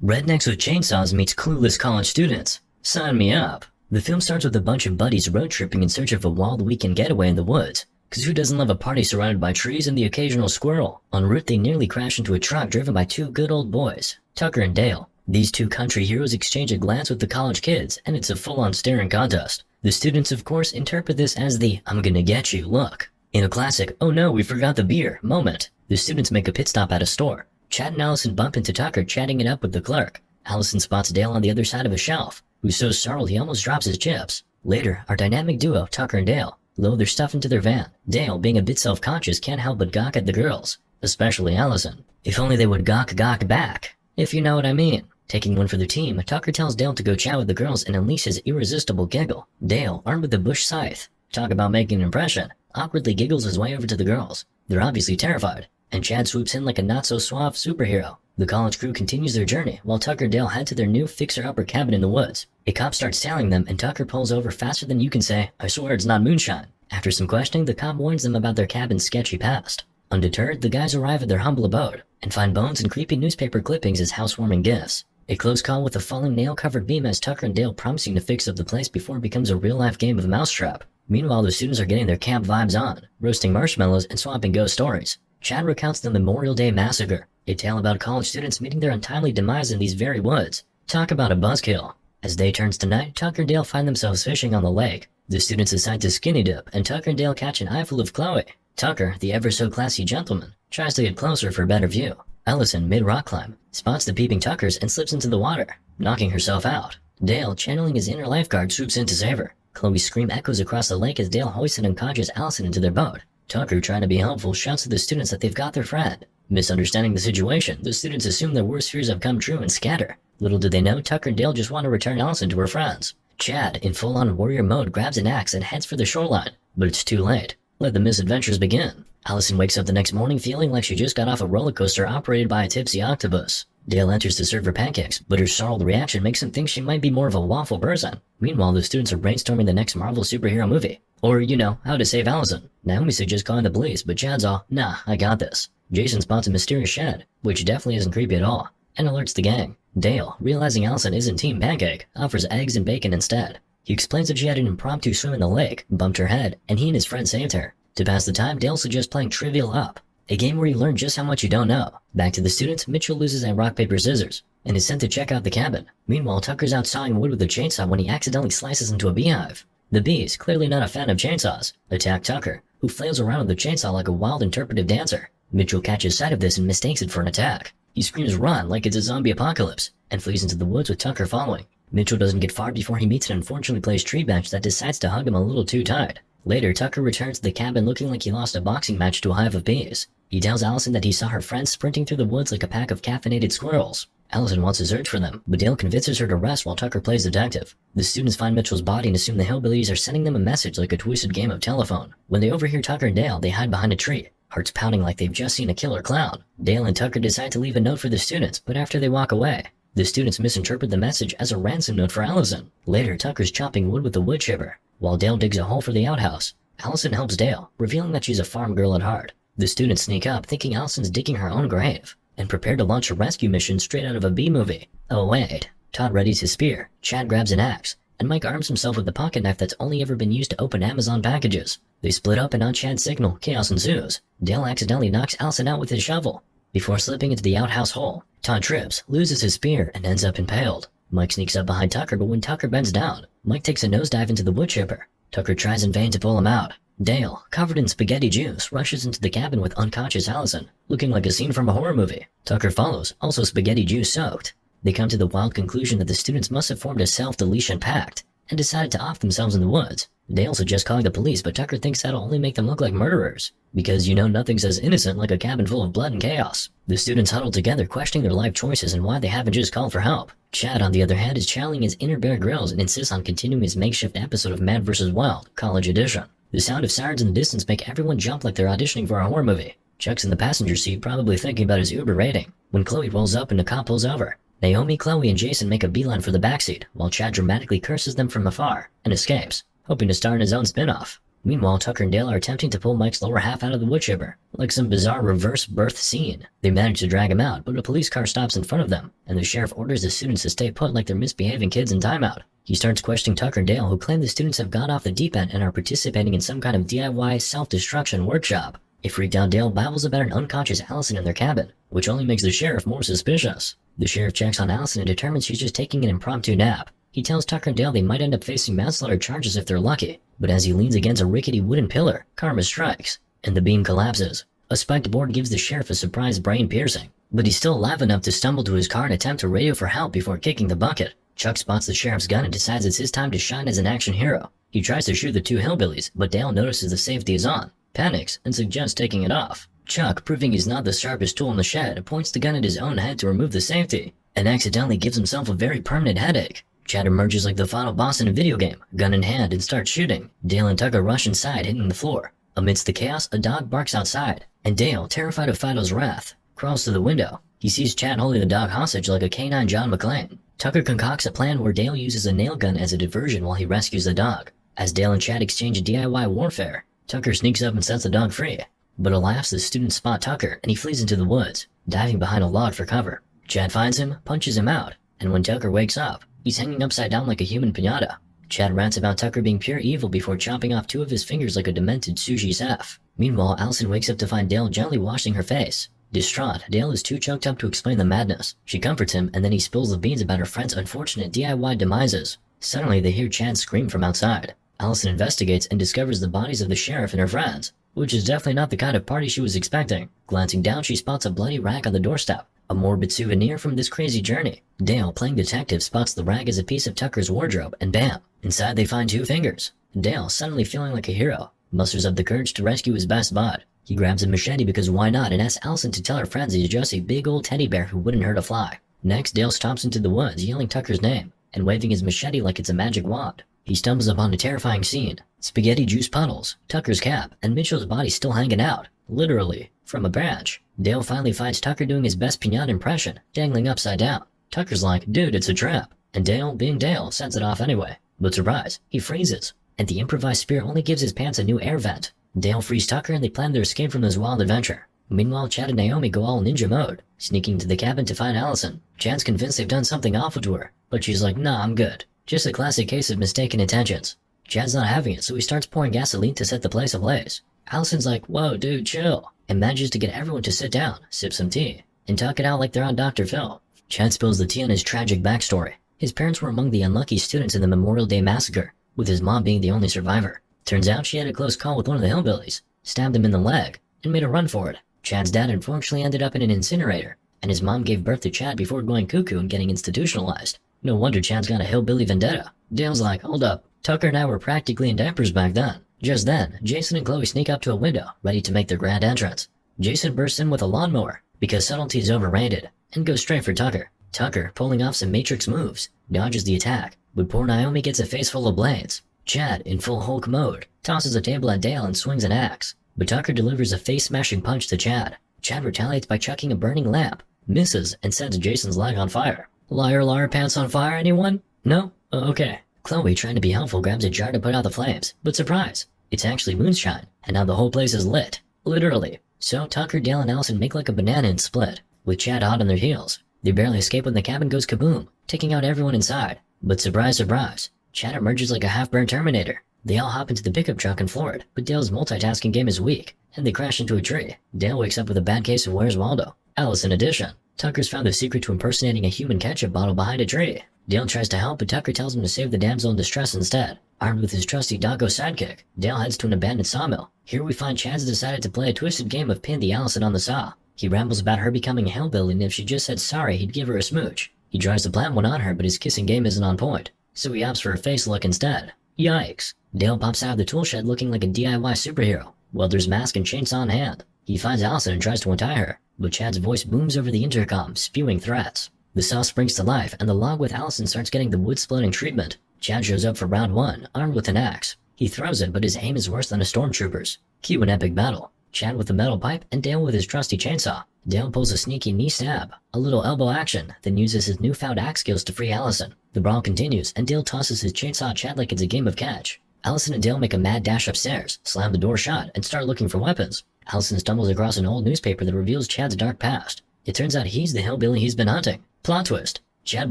Rednecks with chainsaws meets clueless college students. Sign me up. The film starts with a bunch of buddies road tripping in search of a wild weekend getaway in the woods. Cause who doesn't love a party surrounded by trees and the occasional squirrel? En route, they nearly crash into a truck driven by two good old boys, Tucker and Dale. These two country heroes exchange a glance with the college kids, and it's a full-on staring contest. The students, of course, interpret this as the "I'm gonna get you" look. In a classic "oh no, we forgot the beer" moment, the students make a pit stop at a store. Chad and Allison bump into Tucker chatting it up with the clerk. Allison spots Dale on the other side of a shelf, who's so startled he almost drops his chips. Later, our dynamic duo, Tucker and Dale, load their stuff into their van. Dale, being a bit self-conscious, can't help but gawk at the girls, especially Allison. If only they would gawk back, if you know what I mean. Taking one for the team, Tucker tells Dale to go chat with the girls and unleash his irresistible giggle. Dale, armed with a bush scythe, talk about making an impression, awkwardly giggles his way over to the girls. They're obviously terrified, and Chad swoops in like a not-so-suave superhero. The college crew continues their journey, while Tucker and Dale head to their new fixer-upper cabin in the woods. A cop starts tailing them, and Tucker pulls over faster than you can say, "I swear it's not moonshine." After some questioning, the cop warns them about their cabin's sketchy past. Undeterred, the guys arrive at their humble abode, and find bones and creepy newspaper clippings as housewarming gifts. A close call with a falling nail-covered beam as Tucker and Dale promising to fix up the place before it becomes a real-life game of mousetrap. Meanwhile, the students are getting their camp vibes on, roasting marshmallows and swapping ghost stories. Chad recounts the Memorial Day Massacre, a tale about college students meeting their untimely demise in these very woods. Talk about a buzzkill. As day turns to night, Tucker and Dale find themselves fishing on the lake. The students decide to skinny dip, and Tucker and Dale catch an eyeful of Chloe. Tucker, the ever-so-classy gentleman, tries to get closer for a better view. Allison, mid-rock climb, spots the peeping Tuckers and slips into the water, knocking herself out. Dale, channeling his inner lifeguard, swoops in to save her. Chloe's scream echoes across the lake as Dale hoists an unconscious Allison into their boat. Tucker, trying to be helpful, shouts to the students that they've got their friend. Misunderstanding the situation, the students assume their worst fears have come true and scatter. Little do they know, Tucker and Dale just want to return Allison to her friends. Chad, in full-on warrior mode, grabs an axe and heads for the shoreline, but it's too late. Let the misadventures begin. Allison wakes up the next morning feeling like she just got off a roller coaster operated by a tipsy octopus. Dale enters to serve her pancakes, but her startled reaction makes him think she might be more of a waffle person. Meanwhile, the students are brainstorming the next Marvel superhero movie. Or, how to save Allison. Naomi suggests calling the police, but Chad's all, "Nah, I got this." Jason spots a mysterious shed, which definitely isn't creepy at all, and alerts the gang. Dale, realizing Allison isn't Team Pancake, offers eggs and bacon instead. He explains that she had an impromptu swim in the lake, bumped her head, and he and his friend saved her. To pass the time, Dale suggests playing Trivial Up, a game where you learn just how much you don't know. Back to the students, Mitchell loses at rock, paper, scissors, and is sent to check out the cabin. Meanwhile, Tucker's out sawing wood with a chainsaw when he accidentally slices into a beehive. The bees, clearly not a fan of chainsaws, attack Tucker, who flails around with the chainsaw like a wild interpretive dancer. Mitchell catches sight of this and mistakes it for an attack. He screams "run" like it's a zombie apocalypse, and flees into the woods with Tucker following. Mitchell doesn't get far before he meets an unfortunately placed tree bench that decides to hug him a little too tight. Later, Tucker returns to the cabin looking like he lost a boxing match to a hive of bees. He tells Allison that he saw her friends sprinting through the woods like a pack of caffeinated squirrels. Allison wants to search for them, but Dale convinces her to rest while Tucker plays detective. The students find Mitchell's body and assume the hillbillies are sending them a message like a twisted game of telephone. When they overhear Tucker and Dale, they hide behind a tree, hearts pounding like they've just seen a killer clown. Dale and Tucker decide to leave a note for the students, but after they walk away, the students misinterpret the message as a ransom note for Allison. Later, Tucker's chopping wood with a wood chipper, while Dale digs a hole for the outhouse. Allison helps Dale, revealing that she's a farm girl at heart. The students sneak up, thinking Allison's digging her own grave, and prepare to launch a rescue mission straight out of a B-movie. Oh wait, Todd readies his spear, Chad grabs an axe, and Mike arms himself with a pocket knife that's only ever been used to open Amazon packages. They split up, and on Chad's signal, chaos ensues. Dale accidentally knocks Allison out with his shovel. Before slipping into the outhouse hole, Todd trips, loses his spear, and ends up impaled. Mike sneaks up behind Tucker, but when Tucker bends down, Mike takes a nosedive into the wood chipper. Tucker tries in vain to pull him out. Dale, covered in spaghetti juice, rushes into the cabin with unconscious Allison, looking like a scene from a horror movie. Tucker follows, also spaghetti juice soaked. They come to the wild conclusion that the students must have formed a self-deletion pact, and decided to off themselves in the woods. Dale suggests calling the police, but Tucker thinks that'll only make them look like murderers, because nothing's as innocent like a cabin full of blood and chaos. The students huddle together, questioning their life choices and why they haven't just called for help. Chad, on the other hand, is channeling his inner Bear Grylls and insists on continuing his makeshift episode of Mad vs. Wild, College Edition. The sound of sirens in the distance make everyone jump like they're auditioning for a horror movie. Chuck's in the passenger seat, probably thinking about his Uber rating, when Chloe rolls up and the cop pulls over. Naomi, Chloe, and Jason make a beeline for the backseat, while Chad dramatically curses them from afar and escapes, hoping to star in his own spin-off. Meanwhile, Tucker and Dale are attempting to pull Mike's lower half out of the wood chipper, like some bizarre reverse birth scene. They manage to drag him out, but a police car stops in front of them, and the sheriff orders the students to stay put like they're misbehaving kids in timeout. He starts questioning Tucker and Dale, who claim the students have gone off the deep end and are participating in some kind of DIY self-destruction workshop. A freaked out Dale babbles about an unconscious Allison in their cabin, which only makes the sheriff more suspicious. The sheriff checks on Allison and determines she's just taking an impromptu nap. He tells Tucker and Dale they might end up facing manslaughter charges if they're lucky, but as he leans against a rickety wooden pillar, karma strikes, and the beam collapses. A spiked board gives the sheriff a surprise brain piercing, but he's still alive enough to stumble to his car and attempt to radio for help before kicking the bucket. Chuck spots the sheriff's gun and decides it's his time to shine as an action hero. He tries to shoot the two hillbillies, but Dale notices the safety is on, panics, and suggests taking it off. Chuck, proving he's not the sharpest tool in the shed, points the gun at his own head to remove the safety, and accidentally gives himself a very permanent headache. Chad emerges like the final boss in a video game, gun in hand, and starts shooting. Dale and Tucker rush inside, hitting the floor. Amidst the chaos, a dog barks outside, and Dale, terrified of Fido's wrath, crawls to the window. He sees Chad holding the dog hostage like a canine John McClane. Tucker concocts a plan where Dale uses a nail gun as a diversion while he rescues the dog. As Dale and Chad exchange DIY warfare, Tucker sneaks up and sets the dog free. But alas, the students spot Tucker, and he flees into the woods, diving behind a log for cover. Chad finds him, punches him out, and when Tucker wakes up, he's hanging upside down like a human piñata. Chad rants about Tucker being pure evil before chopping off two of his fingers like a demented sushi chef. Meanwhile, Allison wakes up to find Dale gently washing her face. Distraught, Dale is too choked up to explain the madness. She comforts him, and then he spills the beans about her friend's unfortunate DIY demises. Suddenly, they hear Chad scream from outside. Allison investigates and discovers the bodies of the sheriff and her friends, which is definitely not the kind of party she was expecting. Glancing down, she spots a bloody rag on the doorstep, a morbid souvenir from this crazy journey. Dale, playing detective, spots the rag as a piece of Tucker's wardrobe, and bam! Inside they find two fingers. Dale, suddenly feeling like a hero, musters up the courage to rescue his best bud. He grabs a machete because why not, and asks Allison to tell her friends he's just a big old teddy bear who wouldn't hurt a fly. Next, Dale stomps into the woods, yelling Tucker's name, and waving his machete like it's a magic wand. He stumbles upon a terrifying scene. Spaghetti juice puddles, Tucker's cap, and Mitchell's body still hanging out, literally, from a branch. Dale finally finds Tucker doing his best piñata impression, dangling upside down. Tucker's like, dude, it's a trap. And Dale, being Dale, sends it off anyway. But surprise, he freezes, and the improvised spear only gives his pants a new air vent. Dale frees Tucker and they plan their escape from this wild adventure. Meanwhile, Chad and Naomi go all ninja mode, sneaking into the cabin to find Allison. Chad's convinced they've done something awful to her, but she's like, nah, I'm good. Just a classic case of mistaken intentions. Chad's not having it, so he starts pouring gasoline to set the place ablaze. Allison's like, whoa, dude, chill, and manages to get everyone to sit down, sip some tea, and talk it out like they're on Dr. Phil. Chad spills the tea on his tragic backstory. His parents were among the unlucky students in the Memorial Day massacre, with his mom being the only survivor. Turns out she had a close call with one of the hillbillies, stabbed him in the leg, and made a run for it. Chad's dad unfortunately ended up in an incinerator, and his mom gave birth to Chad before going cuckoo and getting institutionalized. No wonder Chad's got a hillbilly vendetta. Dale's like, hold up, Tucker and I were practically in diapers back then. Just then, Jason and Chloe sneak up to a window, ready to make their grand entrance. Jason bursts in with a lawnmower, because subtlety is overrated, and goes straight for Tucker. Tucker, pulling off some Matrix moves, dodges the attack, but poor Naomi gets a face full of blades. Chad, in full Hulk mode, tosses a table at Dale and swings an axe, but Tucker delivers a face-smashing punch to Chad. Chad retaliates by chucking a burning lamp, misses, and sets Jason's leg on fire. Liar, liar, pants on fire, anyone? No? Okay. Chloe, trying to be helpful, grabs a jar to put out the flames, but surprise! It's actually moonshine, and now the whole place is lit. Literally. So Tucker, Dale, and Allison make like a banana and split, with Chad hot on their heels. They barely escape when the cabin goes kaboom, taking out everyone inside. But surprise, surprise, Chad emerges like a half-burned Terminator. They all hop into the pickup truck and floor it, but Dale's multitasking game is weak, and they crash into a tree. Dale wakes up with a bad case of Where's Waldo? Alice in addition. Tucker's found the secret to impersonating a human ketchup bottle behind a tree. Dale tries to help, but Tucker tells him to save the damsel in distress instead. Armed with his trusty doggo sidekick, Dale heads to an abandoned sawmill. Here we find Chad's decided to play a twisted game of pin the Allison on the saw. He rambles about her becoming a hillbilly, and if she just said sorry, he'd give her a smooch. He tries to plant one on her, but his kissing game isn't on point, so he opts for a face look instead. Yikes. Dale pops out of the tool shed looking like a DIY superhero, welder's mask and chainsaw in hand. He finds Allison and tries to untie her, but Chad's voice booms over the intercom, spewing threats. The saw springs to life, and the log with Allison starts getting the wood-splitting treatment. Chad shows up for round one, armed with an axe. He throws it, but his aim is worse than a stormtrooper's. Cue an epic battle. Chad with the metal pipe, and Dale with his trusty chainsaw. Dale pulls a sneaky knee stab, a little elbow action, then uses his newfound axe skills to free Allison. The brawl continues, and Dale tosses his chainsaw at Chad like it's a game of catch. Allison and Dale make a mad dash upstairs, slam the door shut, and start looking for weapons. Allison stumbles across an old newspaper that reveals Chad's dark past. It turns out he's the hillbilly he's been hunting. Plot twist. Chad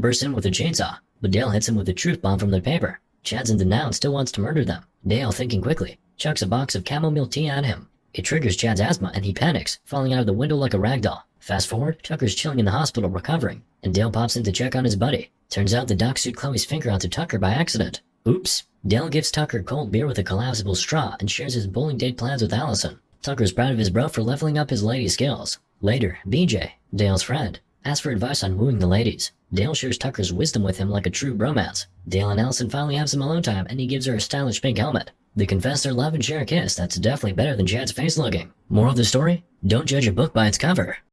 bursts in with a chainsaw, but Dale hits him with a truth bomb from the paper. Chad's in denial and still wants to murder them. Dale, thinking quickly, chucks a box of chamomile tea at him. It triggers Chad's asthma and he panics, falling out of the window like a ragdoll. Fast forward, Tucker's chilling in the hospital recovering, and Dale pops in to check on his buddy. Turns out the doc sued Chloe's finger onto Tucker by accident. Oops. Dale gives Tucker cold beer with a collapsible straw and shares his bowling date plans with Allison. Tucker's proud of his bro for leveling up his lady skills. Later, BJ, Dale's friend, asks for advice on wooing the ladies. Dale shares Tucker's wisdom with him like a true bromance. Dale and Allison finally have some alone time and he gives her a stylish pink helmet. They confess their love and share a kiss that's definitely better than Chad's face looking. Moral of the story? Don't judge a book by its cover.